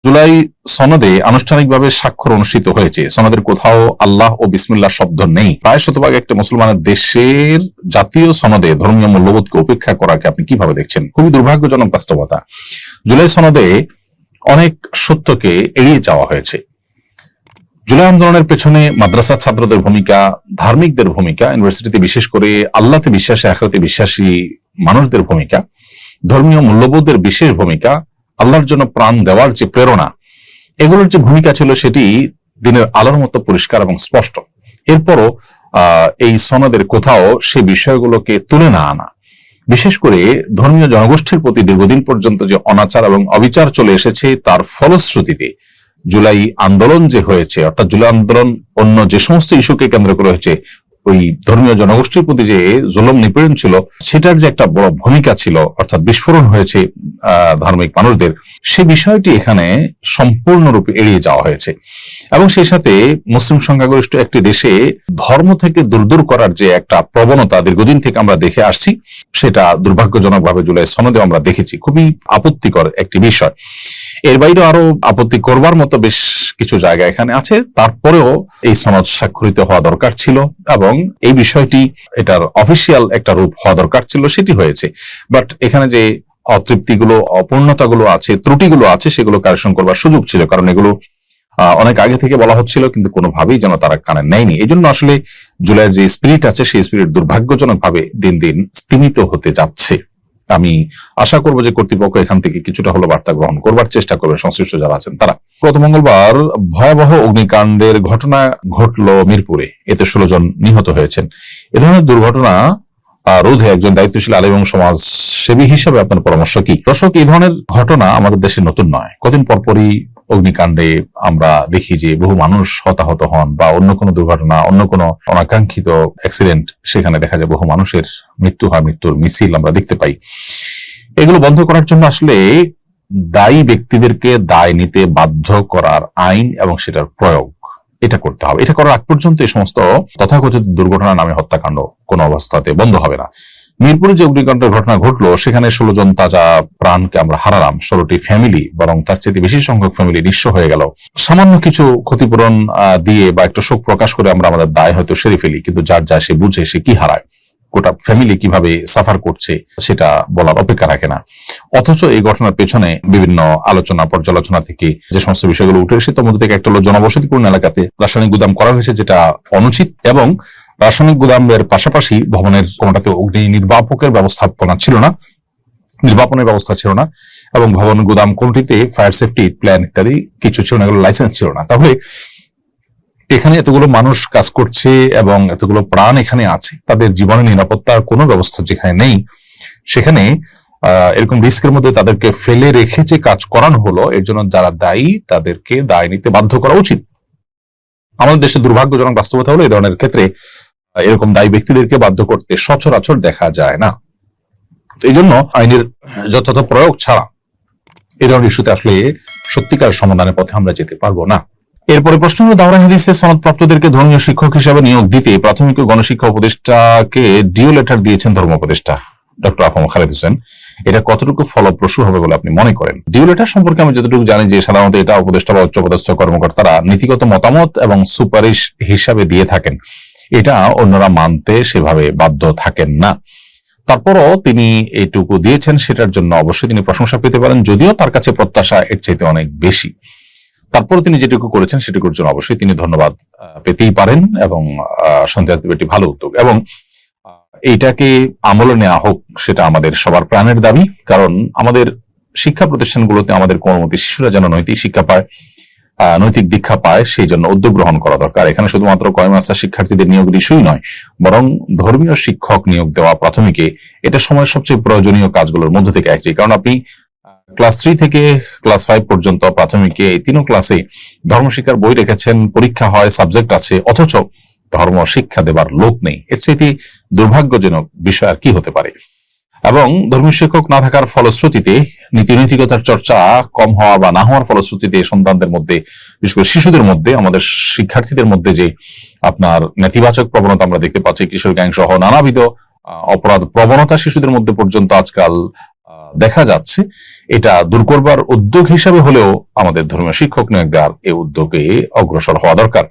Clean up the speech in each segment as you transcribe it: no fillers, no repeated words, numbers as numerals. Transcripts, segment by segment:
জুলাই সনদে আনুষ্ঠানিকভাবে স্বাক্ষর অনুষ্ঠিত হয়েছে। সনদের কোথাও আল্লাহ ও বিসমিল্লাহ শব্দ নেই। প্রায় শতভাগ একটা মুসলমানের দেশের জাতীয় সনদে ধর্মীয় মূল্যবোধকে উপেক্ষা করাকে আপনি কিভাবে দেখছেন? খুবই দুর্ভাগ্যজনক বাস্তবতা। জুলাই সনদে অনেক সত্যকে এড়িয়ে যাওয়া হয়েছে। জুলাই আন্দোলনের পেছনে মাদ্রাসা ছাত্রদের ভূমিকা, ধার্মিকদের ভূমিকা, ইউনিভার্সিটিতে বিশেষ করে আল্লাহতে বিশ্বাসী, আখিরাতে বিশ্বাসী মানুষদের ভূমিকা, ধর্মীয় মূল্যবোধের বিশেষ ভূমিকা, আল্লাহর জন্য প্রাণ দেওয়ার যে প্রেরণা, এগুলোর যে ভূমিকা ছিল সেটি দিনের আলোর মতো পরিষ্কার এবং স্পষ্ট। এরপরও এই সনদের কোথাও সে বিষয়গুলোকে তুলে না আনা, বিশেষ করে ধর্মীয় জনগোষ্ঠীর প্রতি দীর্ঘদিন পর্যন্ত যে অনাচার এবং অবিচার চলে এসেছে, তার ফলশ্রুতিতে জুলাই আন্দোলন যে হয়েছে, অর্থাৎ জুলাই আন্দোলন অন্য যে সমস্ত ইস্যুকে কেন্দ্র করে হয়েছে, ওই ধর্মীয় জনগোষ্ঠীর প্রতি যে জুলুম নিপীড়ন ছিল, সেটার যে একটা বড় ভূমিকা ছিল, অর্থাৎ বিস্ফোরণ হয়েছে ধার্মিক মানুষদের, সে বিষয়টি এখানে সম্পূর্ণরূপে এড়িয়ে যাওয়া হয়েছে। এবং সেই সাথে মুসলিম সংখ্যাগরিষ্ঠ একটি দেশে ধর্ম থেকে দূর করার যে একটা প্রবণতা দীর্ঘদিন থেকে আমরা দেখে আসছি, সেটা দুর্ভাগ্যজনকভাবে জুলাই সনদে আমরা দেখেছি। খুবই আপত্তিকর একটি বিষয়। এর বাইরে আরো আপত্তি করবার মতো বেশ কিছু জায়গা এখানে আছে। তারপরেও এই সনদ স্বাক্ষরিত হওয়া দরকার ছিল এবং এই বিষয়টি এটার অফিসিয়াল একটা রূপ হওয়া দরকার ছিল, সেটি হয়েছে। বাট এখানে যে অতৃপ্তিগুলো, অপূর্ণতাগুলো আছে, ত্রুটিগুলো আছে, সেগুলো কারেকশন করবার সুযোগ ছিল, কারণ এগুলো অনেক আগে থেকে বলা হচ্ছিল, কিন্তু কোনোভাবেই যেন তারা কানে নেয়নি। এই জন্য আসলে জুলাইয়ের যে স্পিরিট আছে, সেই স্পিরিট দুর্ভাগ্যজনক ভাবে দিন দিন স্তিমিত হতে যাচ্ছে। আমি আশা করব যে কর্তৃপক্ষ এখান থেকে কিছুটা হলো বার্তা গ্রহণ করবার চেষ্টা করবে, সংশ্লিষ্ট যারা আছেন তারা। গত মঙ্গলবার ভয়াবহ অগ্নিকাণ্ডের ঘটনা ঘটলো মিরপুরে, এতে 16 জন নিহত হয়েছেন। এ ধরনের দুর্ঘটনা রোধে একজন দায়িত্বশীল আলেম এবং সমাজ সেবী হিসাবে আপনার পরামর্শ কি? দর্শক, এই ধরনের ঘটনা আমাদের দেশে নতুন নয়। কদিন পরপরই অগ্নিকাণ্ডে আমরা দেখি যে বহু মানুষ হতাহত হন, বা অন্য কোনো দুর্ঘটনা, অন্য কোনো অনাকাঙ্ক্ষিত অ্যাক্সিডেন্ট, সেখানে দেখা যায় বহু মানুষের মৃত্যু হয়, মৃত্যুর মিছিল আমরা দেখতে পাই। এগুলো বন্ধ করার জন্য আসলে দায়ী ব্যক্তিদেরকে দায় নিতে বাধ্য করার আইন এবং সেটার প্রয়োগ, এটা করতে হবে। এটা করার আগ পর্যন্ত এই সমস্ত তথাকথিত দুর্ঘটনা নামে হত্যাকাণ্ড কোনো অবস্থাতে বন্ধ হবে না। মিরপুরে যে অগ্নিকাণ্ডের ঘটনা ঘটলো, সেখানে 16 জন তাজা প্রাণকে আমরা হারালাম। 16টি ফ্যামিলি, বরং তার চেয়ে বেশি সংখ্যক ফ্যামিলি নিঃস্ব হয়ে গেল। সামান্য কিছু ক্ষতিপূরণ দিয়ে বা একটু শোক প্রকাশ করে আমরা আমাদের দায় হয়তো সেরে ফেলি, কিন্তু যার যা সে বুঝে, সে কি হারায়, গোটা ফ্যামিলি কিভাবে সাফার করছে, সেটা বলার অপেক্ষা রাখে না। অথচ এই ঘটনার পেছনে বিভিন্ন আলোচনা পর্যালোচনা থেকে যে সমস্ত বিষয়গুলো উঠে এসে, তার মধ্যে থেকে একটা হলো জনবসতিপূর্ণ এলাকাতে রাসায়নিক গুদাম করা হয়েছে, যেটা অনুচিত, এবং রাসায়নিক গুদামের পাশাপাশি ভবনের কোনটাতে অগ্নি নির্বাপকের ব্যবস্থাপনা ছিল না, নির্বাপনের ব্যবস্থা ছিল না, এবং ভবন গুদাম কোনটিতে ফায়ার সেফটি প্ল্যান ইত্যাদি কিছু ছিল না, এগুলো লাইসেন্স ছিল না। তাহলে এখানে এতগুলো মানুষ কাজ করছে এবং এতগুলো প্রাণ এখানে আছে, তাদের জীবনের নিরাপত্তার কোনো ব্যবস্থা যেখানে নেই, সেখানে এরকম রিস্কের মধ্যে তাদেরকে ফেলে রেখে যে কাজ করানো হলো, এর জন্য যারা দায়ী তাদেরকে দায় নিতে বাধ্য করা উচিত। আমাদের দেশে দুর্ভাগ্যজনক বাস্তবতা হলো, এই ধরনের ক্ষেত্রে এরকম দায়ী ব্যক্তিদেরকে বাধ্য করতে সচরাচর দেখা যায় না। এই জন্য আইনের যথাযথ প্রয়োগ ছাড়া এই ধরনের ইস্যুতে আসলে সত্যিকার সমাধানের পথে আমরা যেতে পারবো না। এরপরে প্রশ্ন হলো, দাওরা হাদিসে সনদপ্রাপ্তদেরকে ধর্মীয় শিক্ষক হিসেবে নিয়োগ দিতে প্রাথমিক ও গণশিক্ষা উপদেষ্টাকে ডিও লেটার দিয়েছেন ধর্ম উপদেষ্টা ডক্টর আফম খালেদ হোসেন। এটা কতটুকু ফলপ্রসূ হবে বলে আপনি মনে করেন? ডিও লেটার সম্পর্কে আমি যতটুকু জানি যে সাধারণত এটা উপদেষ্টা বা উচ্চপদস্থ কর্মকর্তারা নীতিগত মতামত এবং সুপারিশ হিসাবে দিয়ে থাকেন, এটা অন্যরা মানতে সেভাবে বাধ্য থাকেন না। তারপরও তিনি এইটুকু দিয়েছেন, সেটার জন্য অবশ্যই তিনি প্রশংসা পেতে পারেন, যদিও তার কাছে প্রত্যাশা এর চাইতে অনেক বেশি। তারপরে তিনি যেটুকু করেছেন সেটুকুর জন্য অবশ্যই তিনি ধন্যবাদ পেতেই পারেন, এবং সন্দেহ এটি ভালো উদ্যোগ, এবং এইটাকে আমলে নেওয়া হোক, সেটা আমাদের সবার প্রাণের দাবি। কারণ আমাদের শিক্ষা প্রতিষ্ঠানগুলোতে আমাদের কোনোমতে শিশুরা যেন নৈতিক শিক্ষা পায়, নৈতিক দীক্ষা পায়, সেই জন্য উদ্যোগ গ্রহণ করা দরকার। এখানে শুধুমাত্র কয়মাসা শিক্ষার্থীদের নিয়োগের ইস্যুই নয়, বরং ধর্মীয় শিক্ষক নিয়োগ দেওয়া প্রাথমিকে এটা সময়ের সবচেয়ে প্রয়োজনীয় কাজগুলোর মধ্যে থেকে একটি। কারণ আপনি ক্লাস 3 থেকে ক্লাস 5 পর্যন্ত প্রাথমিকে এই 3 ক্লাসে ধর্মশিক্ষার বই রেখেছেন, পরীক্ষা হয়, সাবজেক্ট আছে, অথচ ধর্ম শিক্ষা দেবার লোক নেই। এর চাইতে দুর্ভাগ্যজনক বিষয় আর কি হতে পারে? এবং ধর্মীয় শিক্ষক না থাকার ফলশ্রুতিতে নীতিনৈতিকতার চর্চা কম হওয়া বা না হওয়ার ফলশ্রুতিতে সন্তানদের মধ্যে, বিশেষ করে শিশুদের মধ্যে, আমাদের শিক্ষার্থীদের মধ্যে যে আপনার নেতিবাচক প্রবণতা আমরা দেখতে পাচ্ছি, কিশোর গ্যাং সহ নানাবিধ অপরাধ প্রবণতা শিশুদের মধ্যে পর্যন্ত আজকাল দেখা যাচ্ছে এটা দূর করবার উদ্যোগ হিসাবে হলেও আমাদের ধর্মীয় শিক্ষক নিয়োগ দেওয়ার এই উদ্যোগে অগ্রসর হওয়া দরকার।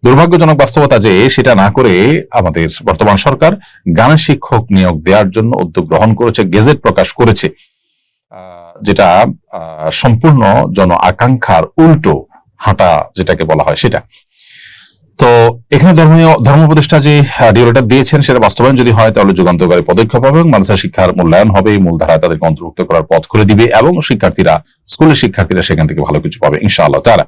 দুর্ভাগ্যজনক বাস্তবতা যে সেটা না করে আমাদের বর্তমান সরকার গানের শিক্ষক নিয়োগ দেওয়ার জন্য উদ্যোগ গ্রহণ করেছে, গেজেট প্রকাশ করেছে, যেটা সম্পূর্ণ জন আকাঙ্ক্ষার উল্টো হাঁটা যেটাকে বলা হয় সেটা। তো এখানে ধর্ম উপদেষ্টা যে ডিওটা দিয়েছেন সেটা বাস্তবায়ন যদি হয় তাহলে যুগান্তকারী পদক্ষেপ হবে এবং মাদ্রাসা শিক্ষার মূল্যায়ন হবে, মূলধারায় তাদেরকে অন্তর্ভুক্ত করার পথ খুলে দিবে এবং স্কুলের শিক্ষার্থীরা সেখান থেকে ভালো কিছু পাবে ইনশাআল্লাহ তাআলা।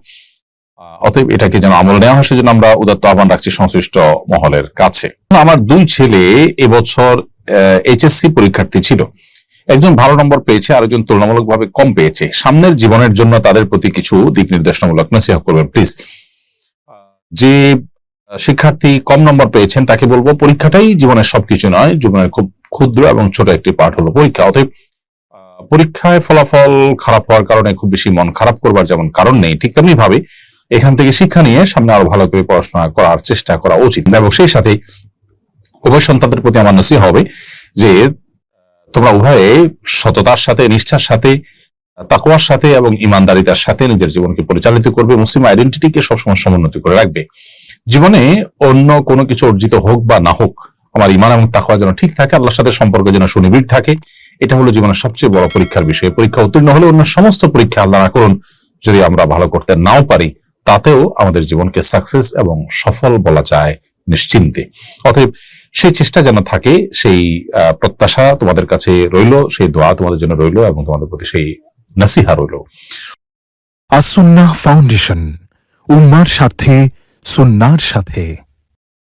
অতএব এটাকে যেন আমল নেওয়া হয় সেজন্য আমরা উদাত্ত আহ্বান রাখছি সংশ্লিষ্ট মহলের কাছে। আমার 2 ছেলে এবছর এইচএসসি পরীক্ষার্থী ছিল, একজন ভালো নম্বর পেয়েছে, আরেকজন তুলনামূলকভাবে কম পেয়েছে। সামনের জীবনের জন্য তাদের প্রতি কিছু দিক নির্দেশনামূলক নসিহত করবেন প্লিজ। যে শিক্ষার্থী কম নম্বর পেয়েছেন তাকে বলবো পরীক্ষাটাই জীবনের সবকিছু নয়, জীবনের খুব ক্ষুদ্র এবং ছোট একটি পার্ট হলো পরীক্ষা। অতএব পরীক্ষায় ফলাফল খারাপ হওয়ার কারণে খুব বেশি মন খারাপ করবার যেমন কারণ নেই, ঠিক তেমনি ভাবে এখান থেকে শিক্ষা নিয়ে সামনে আরো ভালো করে পড়াশোনা করার চেষ্টা করা উচিত। এবং সেই সাথে উভয় সন্তানদের প্রতি আমার নসিহত হবে যে তোমরা উভয়ে সততার সাথে, নিষ্ঠার সাথে, তাকওয়ার সাথে এবং ইমানদারিতার সাথে নিজের জীবনকে পরিচালিত করবে, মুসলিম আইডেন্টিটিকে সবসময় সমুন্নতি করে রাখবে। জীবনে অন্য কোনো কিছু অর্জিত হোক বা না হোক, আমার ইমান এবং তাকওয়া যেন ঠিক থাকে, আল্লাহর সাথে সম্পর্ক যেন সুনিবিড় থাকে, এটা হলো জীবনের সবচেয়ে বড় পরীক্ষার বিষয়। পরীক্ষা উত্তীর্ণ হলে অন্য সমস্ত পরীক্ষা আল্লাহ না করুন যদি আমরা ভালো করতে নাও পারি, তাতেও আমাদের জীবনকে সাকসেস এবং সফল বলা যায় নিশ্চিন্তে। অতএব সেই চেষ্টা যেন থাকে, সেই প্রত্যাশা তোমাদের কাছে রইল, সেই দোয়া তোমাদের জন্য রইল এবং তোমাদের প্রতি সেই নসিহা রইল। আসুন্নাহ ফাউন্ডেশন, উম্মার স্বার্থে সুন্নাহর সাথে।